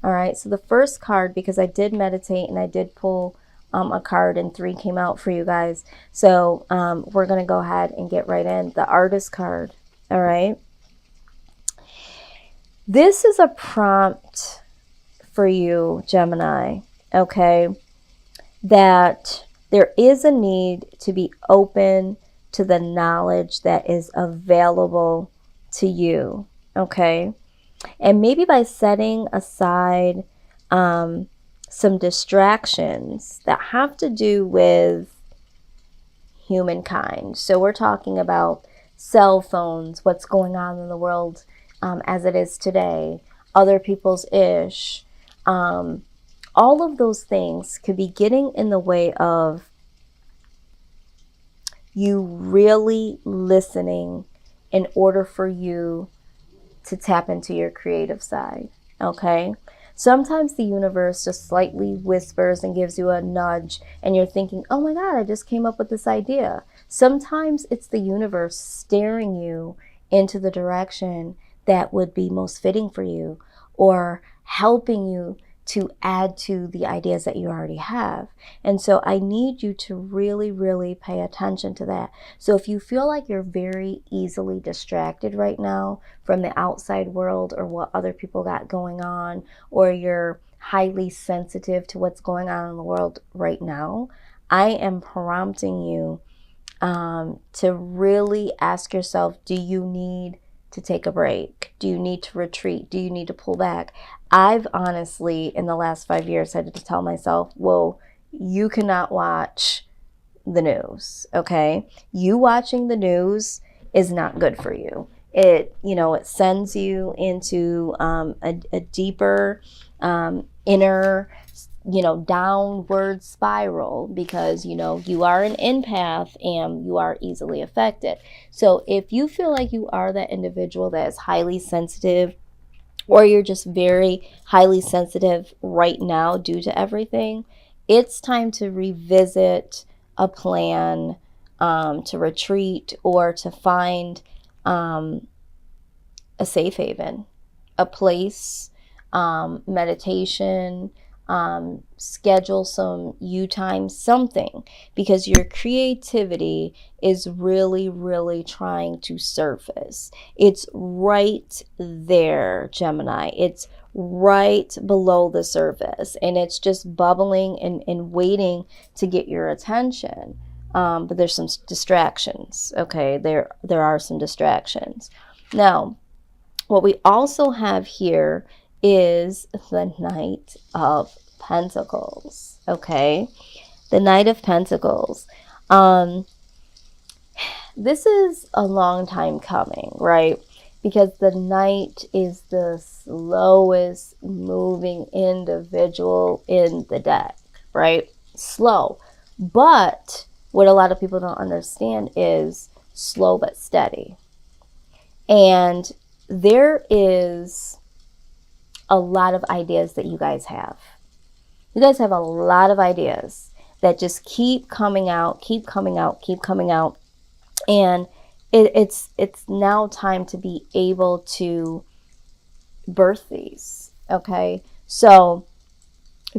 All right, so the first card, because I did meditate and I did pull a card and 3 came out for you guys. So we're going to go ahead and get right in. The Artist card. All right. This is a prompt for you, Gemini. Okay. That there is a need to be open to the knowledge that is available to you. Okay. And maybe by setting aside some distractions that have to do with humankind. So we're talking about cell phones, what's going on in the world as it is today, other people's ish. All of those things could be getting in the way of you really listening in order for you to tap into your creative side. Okay. Sometimes the universe just slightly whispers and gives you a nudge and you're thinking, oh my God, I just came up with this idea. Sometimes it's the universe steering you into the direction that would be most fitting for you, or helping you to add to the ideas that you already have. And so I need you to really, really pay attention to that. So if you feel like you're very easily distracted right now from the outside world or what other people got going on, or you're highly sensitive to what's going on in the world right now, I am prompting you to really ask yourself, do you need to take a break? Do you need to retreat? Do you need to pull back? I've honestly, in the last 5 years, had to tell myself, whoa, you cannot watch the news, okay? You watching the news is not good for you. It sends you into a deeper inner downward spiral, because you are an empath and you are easily affected. So if you feel like you are that individual that is highly sensitive, or you're just very highly sensitive right now due to everything, it's time to revisit a plan to retreat, or to find a safe haven, a place, meditation, schedule some you time, something, because your creativity is really, really trying to surface. It's right there, Gemini. It's right below the surface, and it's just bubbling and waiting to get your attention. But there's some distractions. Okay, there are some distractions. Now, what we also have here is the Knight of Pentacles. Okay, the Knight of Pentacles. This is a long time coming, right? Because the Knight is the slowest moving individual in the deck, right? Slow. But what a lot of people don't understand is slow but steady. And there is a lot of ideas that you guys have. You guys have a lot of ideas that just keep coming out, keep coming out, keep coming out. And it's now time to be able to birth these. Okay. So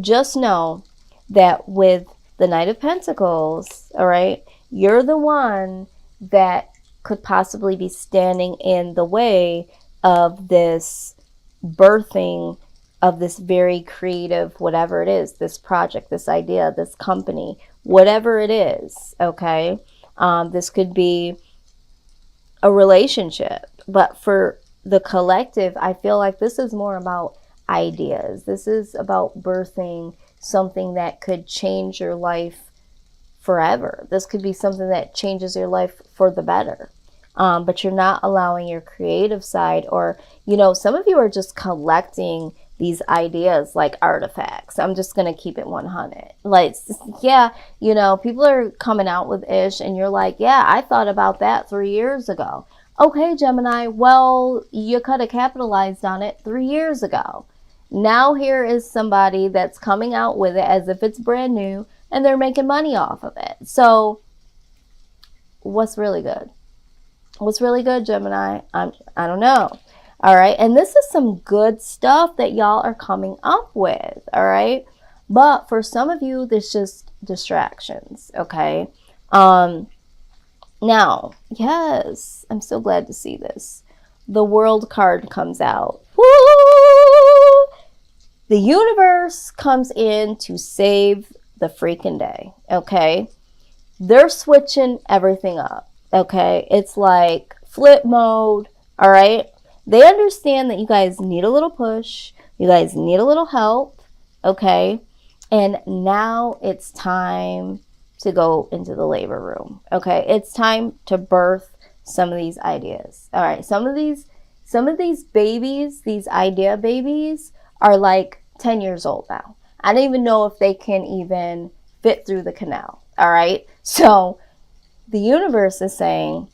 just know that with the Knight of Pentacles, all right, you're the one that could possibly be standing in the way of this birthing of this very creative, whatever it is, this project, this idea, this company, whatever it is. Okay. This could be a relationship, but for the collective, I feel like this is more about ideas. This is about birthing something that could change your life forever. This could be something that changes your life for the better. But you're not allowing your creative side, or, some of you are just collecting these ideas like artifacts. I'm just going to keep it 100. Like, yeah, people are coming out with ish and you're like, yeah, I thought about that 3 years ago. Okay, Gemini, well, you could have capitalized on it 3 years ago. Now here is somebody that's coming out with it as if it's brand new and they're making money off of it. So what's really good? What's really good, Gemini? I don't know. All right. And this is some good stuff that y'all are coming up with. All right. But for some of you, there's just distractions. Okay. Now, yes, I'm so glad to see this. The World card comes out. Woo! The universe comes in to save the freaking day. Okay. They're switching everything up. Okay. It's like flip mode. All right. They understand that you guys need a little push. You guys need a little help. Okay. And now it's time to go into the labor room. Okay. It's time to birth some of these ideas. All right. Some of these babies, these idea babies, are like 10 years old now. I don't even know if they can even fit through the canal. All right. So the universe is saying,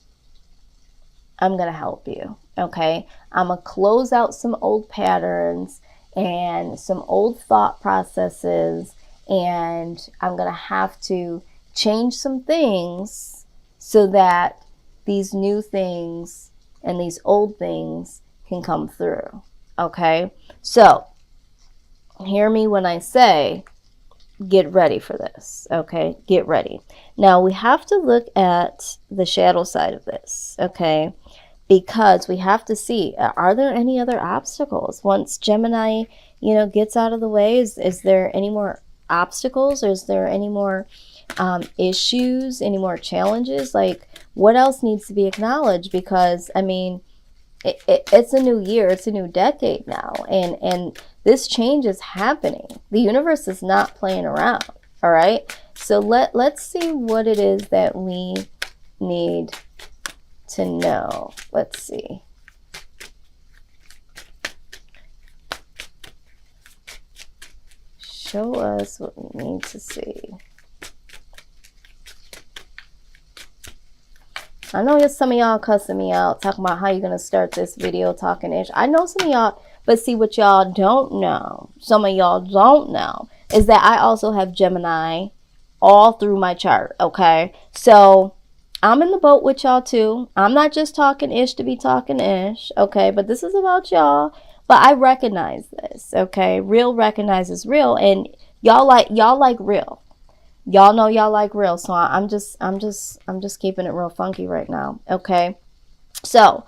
I'm going to help you. Okay. I'm going to close out some old patterns and some old thought processes. And I'm going to have to change some things so that these new things and these old things can come through. Okay. So hear me when I say, get ready for this. Okay. Get ready. Now we have to look at the shadow side of this. Okay. Because we have to see, are there any other obstacles once Gemini, gets out of the way? Is there any more obstacles, or is there any more issues, any more challenges? Like, what else needs to be acknowledged? Because I mean, it's a new year, it's a new decade now, and this change is happening. The universe is not playing around. All right. So let's see what it is that we need to know. Let's see. Show us what we need to see. I know some of y'all cussing me out, talking about how you're going to start this video talking ish. I know some of y'all, but see, what y'all don't know, some of y'all don't know, is that I also have Gemini all through my chart. Okay. So I'm in the boat with y'all too. I'm not just talking ish to be talking ish, okay? But this is about y'all. But I recognize this, okay? Real recognizes real, and y'all like real. Y'all know y'all like real, so I'm just keeping it real funky right now, okay? So,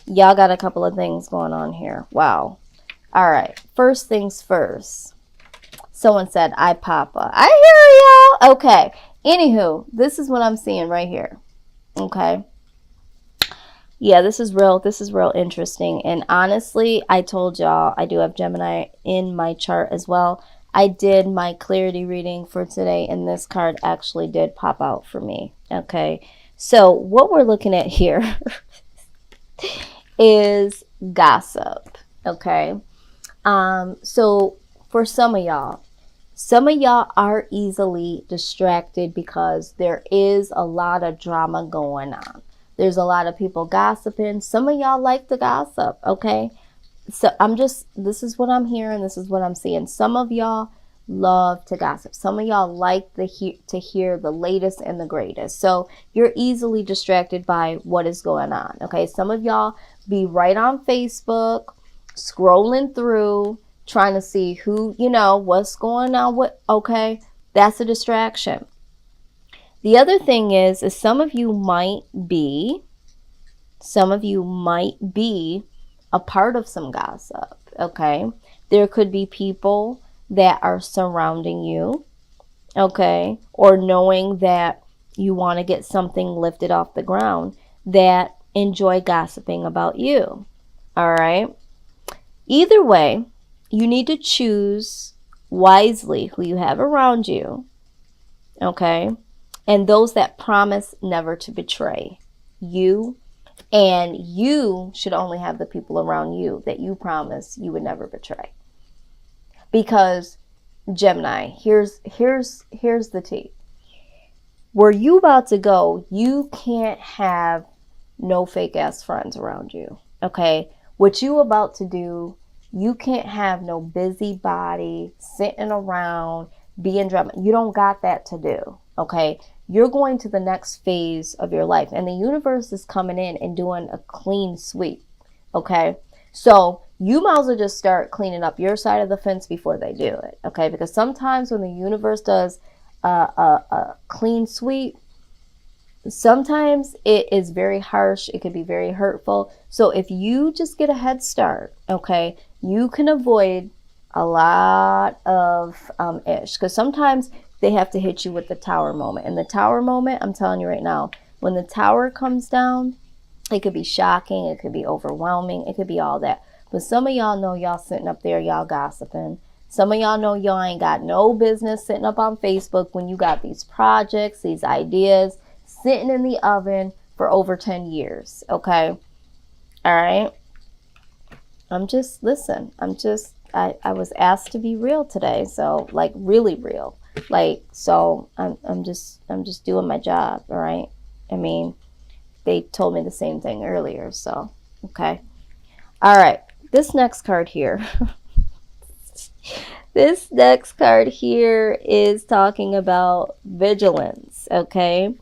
y'all got a couple of things going on here. Wow. All right. First things first. Someone said, I Papa. I hear y'all. Okay. Anywho, this is what I'm seeing right here. Okay. Yeah, this is real interesting. And honestly, I told y'all I do have Gemini in my chart as well. I did my clarity reading for today, and this card actually did pop out for me. Okay. So what we're looking at here is gossip. Okay. So for some of y'all are easily distracted because there is a lot of drama going on. There's a lot of people gossiping. Some of y'all like the gossip, okay? So this is what I'm hearing. This is what I'm seeing. Some of y'all love to gossip. Some of y'all like to hear the latest and the greatest. So you're easily distracted by what is going on, okay? Some of y'all be right on Facebook, scrolling through, trying to see who, what's going on. Okay, that's a distraction. The other thing is some of you might be a part of some gossip, okay? There could be people that are surrounding you, okay? Or knowing that you want to get something lifted off the ground that enjoy gossiping about you, all right? Either way, you need to choose wisely who you have around you, okay? And those that promise never to betray you. And you should only have the people around you that you promise you would never betray. Because Gemini, here's the tea. Where you about to go, you can't have no fake ass friends around you, okay? What you about to do, you can't have no busybody sitting around being drama. You don't got that to do, okay? You're going to the next phase of your life, and the universe is coming in and doing a clean sweep. Okay, so you might as well just start cleaning up your side of the fence before they do it. Okay, because sometimes when the universe does a clean sweep, sometimes it is very harsh. It can be very hurtful. So if you just get a head start, okay, you can avoid a lot of ish. Because sometimes they have to hit you with the tower moment. And the tower moment, I'm telling you right now, when the tower comes down, it could be shocking. It could be overwhelming. It could be all that. But some of y'all know y'all sitting up there, y'all gossiping. Some of y'all know y'all ain't got no business sitting up on Facebook when you got these projects, these ideas sitting in the oven for over 10 years. Okay. All right. I was asked to be real today. So like really real. Like, so I'm just doing my job. All right. I mean, they told me the same thing earlier. So, okay. All right. This next card here. This next card here is talking about vigilance. Okay.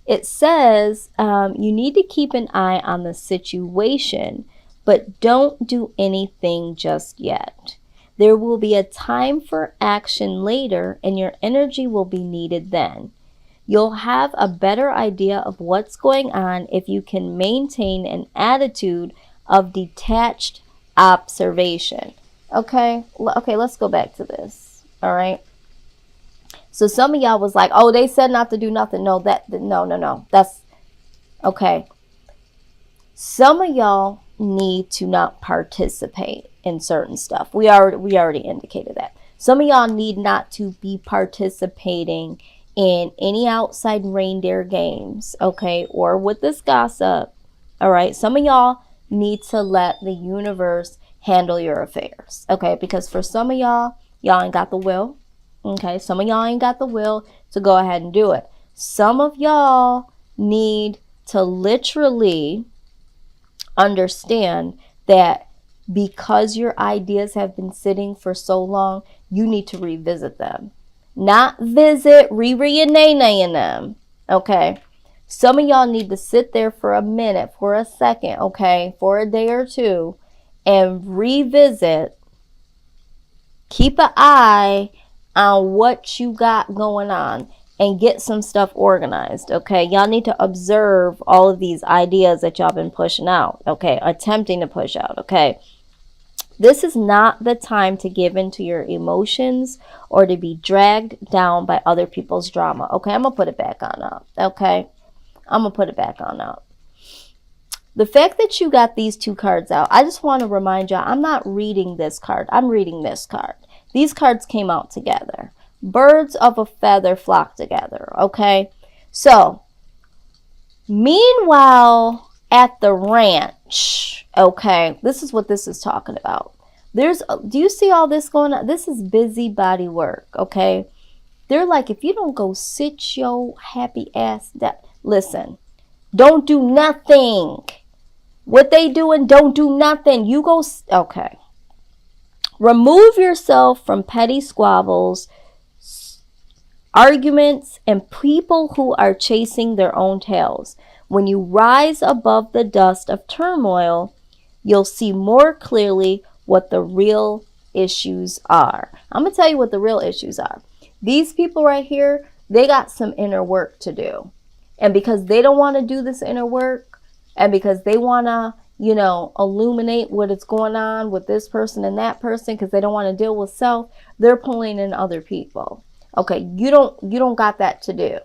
It says you need to keep an eye on the situation, but don't do anything just yet. There will be a time for action later, and your energy will be needed then. You'll have a better idea of what's going on if you can maintain an attitude of detached observation. Okay, let's go back to this. All right. So some of y'all was like, oh, they said not to do nothing. No, no. That's okay. Some of y'all need to not participate in certain stuff. We already indicated that. Some of y'all need not to be participating in any outside reindeer games, okay, or with this gossip. All right. Some of y'all need to let the universe handle your affairs. Okay, because for some of y'all ain't got the will. Okay, some of y'all ain't got the will to go ahead and do it. Some of y'all need to literally understand that because your ideas have been sitting for so long, you need to revisit them. Not visit, re-nay-nay in them. Okay, some of y'all need to sit there for a minute, for a second, okay, for a day or two, and revisit. Keep an eye on what you got going on and get some stuff organized. Okay, y'all need to observe all of these ideas that y'all been pushing out. Okay, attempting to push out. Okay, this is not the time to give in to your emotions or to be dragged down by other people's drama. Okay, I'm gonna put it back on up. Okay, I'm gonna put it back on up. The fact that you got these two cards out, I just want to remind y'all, I'm not reading this card. I'm reading this card. These cards came out together. Birds of a feather flock together, okay? So, meanwhile, at the ranch, okay, this is what this is talking about. Do you see all this going on? This is busybody work, okay? They're like, if you don't go sit your happy ass down, listen, don't do nothing. What they doing, don't do nothing. You go, okay. Remove yourself from petty squabbles, arguments, and people who are chasing their own tails. When you rise above the dust of turmoil, you'll see more clearly what the real issues are. I'm going to tell you what the real issues are. These people right here, they got some inner work to do. And because they don't want to do this inner work, and because they want to, illuminate what is going on with this person and that person, because they don't want to deal with self, they're pulling in other people. Okay, you don't got that to do.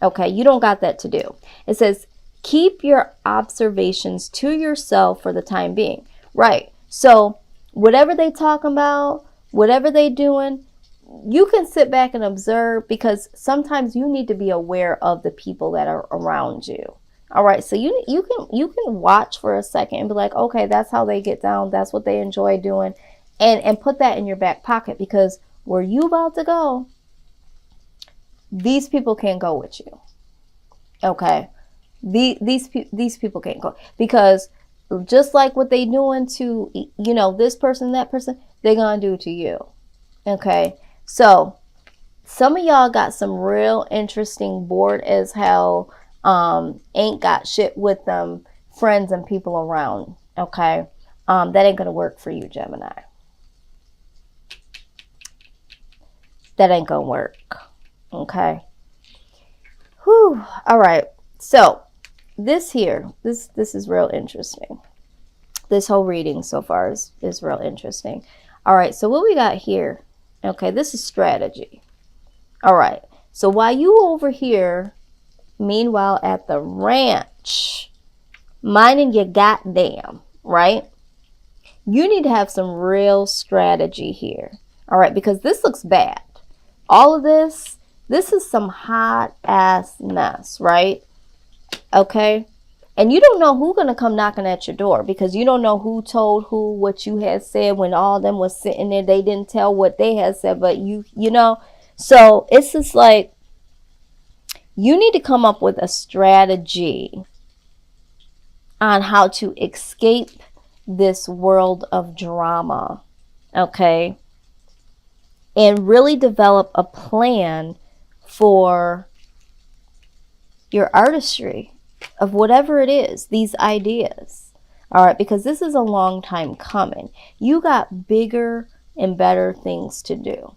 Okay, you don't got that to do. It says, keep your observations to yourself for the time being. Right. So whatever they talking about, whatever they doing, you can sit back and observe, because sometimes you need to be aware of the people that are around you. All right, so you can watch for a second and be like, okay, that's how they get down. That's what they enjoy doing, and put that in your back pocket, because where you about to go, these people can't go with you. Okay, these people can't go, because just like what they doing to this person, that person, they're gonna do to you. Okay, so some of y'all got some real interesting, bored as hell, ain't got shit with them friends and people around. Okay. That ain't going to work for you, Gemini. That ain't going to work. Okay. Whew. All right. So this here, this is real interesting. This whole reading so far is real interesting. All right. So what we got here? Okay. This is strategy. All right. So while you over here, meanwhile at the ranch, minding your goddamn, right? You need to have some real strategy here. All right. Because this looks bad. All of this is some hot ass mess, right? Okay. And you don't know who's going to come knocking at your door, because you don't know who told who what you had said when all of them was sitting there. They didn't tell what they had said, but you know. So it's just like, you need to come up with a strategy on how to escape this world of drama. Okay. And really develop a plan for your artistry of whatever it is, these ideas. All right, because this is a long time coming. You got bigger and better things to do.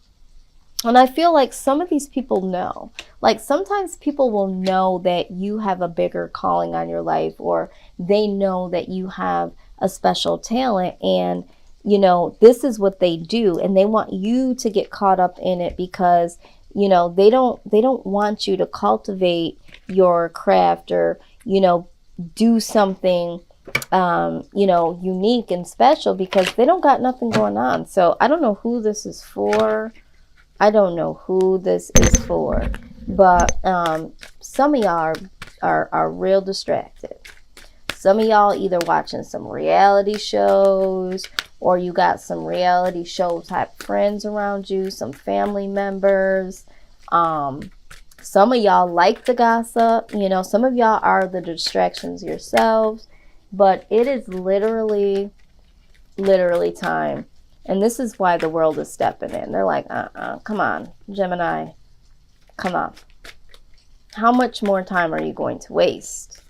And I feel like some of these people know. Like sometimes people will know that you have a bigger calling on your life, or they know that you have a special talent, and you know, this is what they do, and they want you to get caught up in it, because you know, they don't want you to cultivate your craft, or you know, do something you know, unique and special, because they don't got nothing going on. So I don't know who this is for. I don't know who this is for, but some of y'all are real distracted. Some of y'all either watching some reality shows, or you got some reality show type friends around you, some family members. Some of y'all like the gossip. You know, some of y'all are the distractions yourselves. But it is literally time. And this is why the world is stepping in. They're like, come on, Gemini, come on. How much more time are you going to waste?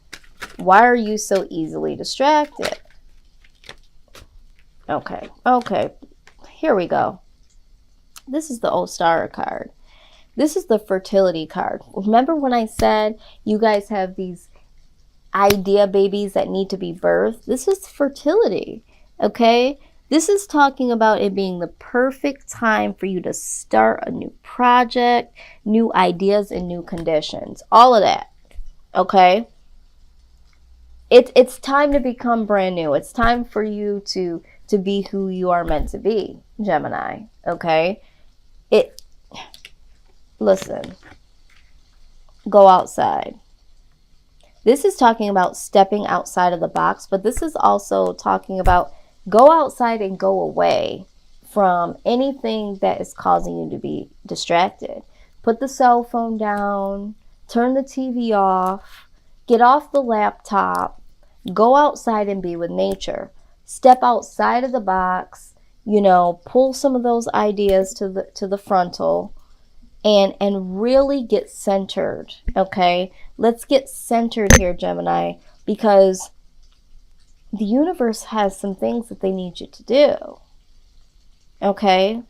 Why are you so easily distracted? Okay. Here we go. This is the Ostara card. This is the fertility card. Remember when I said you guys have these idea babies that need to be birthed? This is fertility, okay? This is talking about it being the perfect time for you to start a new project, new ideas, and new conditions. All of that, okay? It's time to become brand new. It's time for you to be who you are meant to be, Gemini, okay? Listen, go outside. This is talking about stepping outside of the box, but this is also talking about go outside and go away from anything that is causing you to be distracted. Put the cell phone down, turn the TV off, get off the laptop, go outside and be with nature. Step outside of the box, you know, pull some of those ideas to the frontal, and really get centered, okay? Let's get centered here, Gemini, because the universe has some things that they need you to do, okay?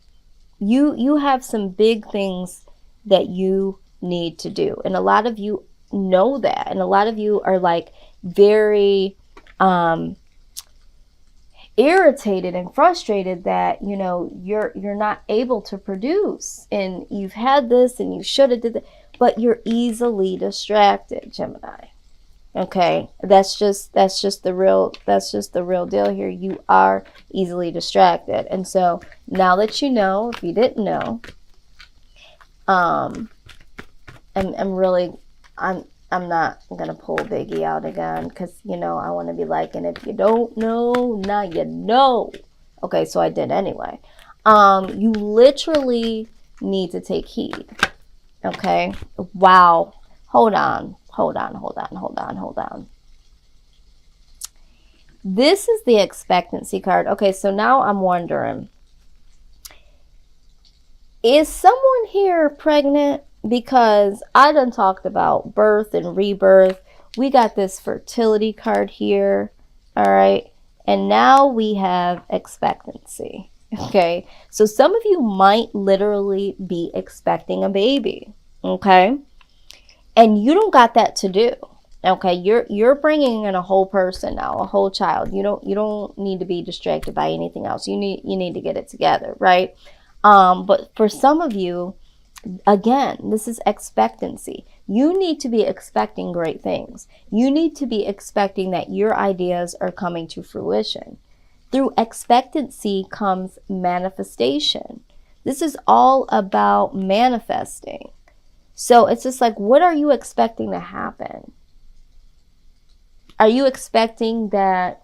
You have some big things that you need to do, and a lot of you know that, and a lot of you are like very irritated and frustrated that, you know, you're not able to produce, and you've had this and you should have did that, but you're easily distracted, Gemini. Okay, that's just the real deal here. You are easily distracted. And so now that you know, if you didn't know, I'm not gonna pull Biggie out again, because you know I want to be like, and if you don't know, now you know. Okay, so I did anyway. You literally need to take heed. Okay. Wow. Hold on. This is the expectancy card. Okay, so now I'm wondering, is someone here pregnant? Because I done talked about birth and rebirth. We got this fertility card here. All right. And now we have expectancy. Okay. So some of you might literally be expecting a baby. Okay. And you don't got that to do. Okay, you're bringing in a whole person now, a whole child. You don't need to be distracted by anything else. You need to get it together, right? But for some of you, again, this is expectancy. You need to be expecting great things. You need to be expecting that your ideas are coming to fruition. Through expectancy comes manifestation. This is all about manifesting. So it's just like, what are you expecting to happen? Are you expecting that,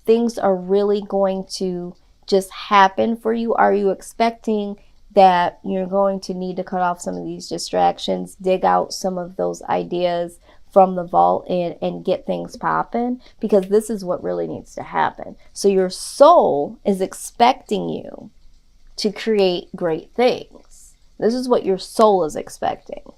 things are really going to just happen for you? Are you expecting that you're going to need to cut off some of these distractions, dig out some of those ideas from the vault and get things popping? Because this is what really needs to happen. So your soul is expecting you to create great things. This is what your soul is expecting.